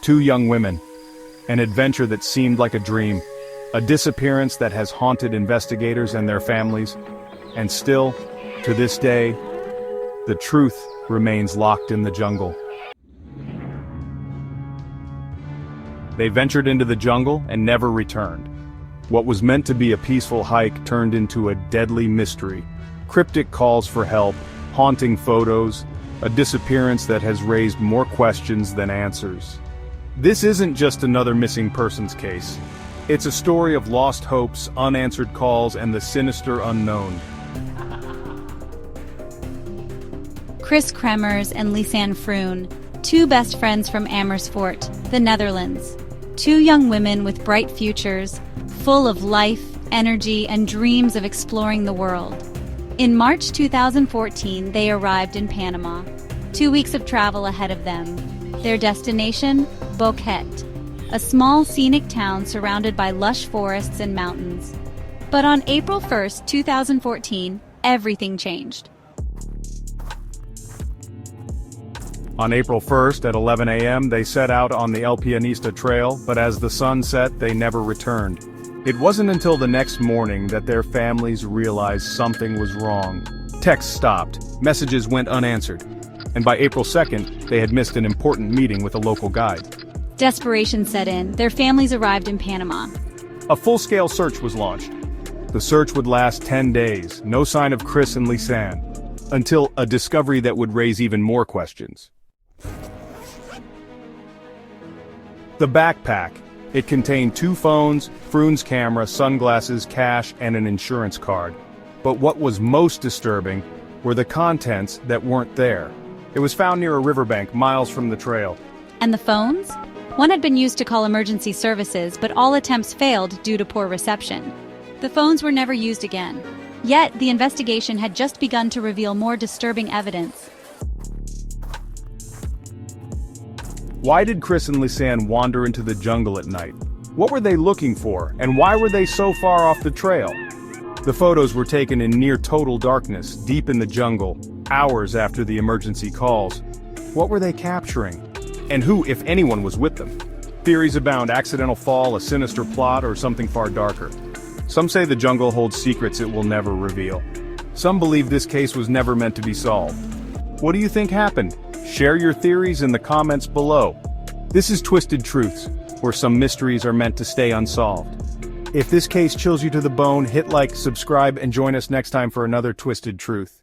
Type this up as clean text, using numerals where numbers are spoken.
Two young women. An adventure that seemed like a dream. A disappearance that has haunted investigators and their families. And still, to this day, the truth remains locked in the jungle. They ventured into the jungle and never returned. What was meant to be a peaceful hike turned into a deadly mystery. Cryptic calls for help, haunting photos, a disappearance that has raised more questions than answers. This isn't just another missing persons case. It's a story of lost hopes, unanswered calls, and the sinister unknown. Kris Kremers and Lisanne Froon, two best friends from Amersfoort, the Netherlands. Two young women with bright futures, full of life, energy, and dreams of exploring the world. In March 2014, they arrived in Panama. 2 weeks of travel ahead of them. Their destination? Boquete, a small scenic town surrounded by lush forests and mountains. But on April 1st, 2014, everything changed. On April 1st at 11 a.m. they set out on the El Pianista Trail, but as the sun set, they never returned. It wasn't until the next morning that their families realized something was wrong. Texts stopped, messages went unanswered, and by April 2nd, they had missed an important meeting with a local guide. Desperation set in. Their families arrived in Panama. A full-scale search was launched. The search would last 10 days, no sign of Kris and Lisanne, until a discovery that would raise even more questions. The backpack. It contained 2 phones, Froon's camera, sunglasses, cash, and an insurance card. But what was most disturbing were the contents that weren't there. It was found near a riverbank, miles from the trail. And the phones? One had been used to call emergency services, but all attempts failed due to poor reception. The phones were never used again. Yet, the investigation had just begun to reveal more disturbing evidence. Why did Kris and Lisanne wander into the jungle at night? What were they looking for, and why were they so far off the trail? The photos were taken in near total darkness, deep in the jungle, hours after the emergency calls. What were they capturing? And who, if anyone, was with them? Theories abound: accidental fall, a sinister plot, or something far darker. Some say the jungle holds secrets it will never reveal. Some believe this case was never meant to be solved. What do you think happened? Share your theories in the comments below. This is Twisted Truths, where some mysteries are meant to stay unsolved. If this case chills you to the bone, hit like, subscribe, and join us next time for another Twisted Truth.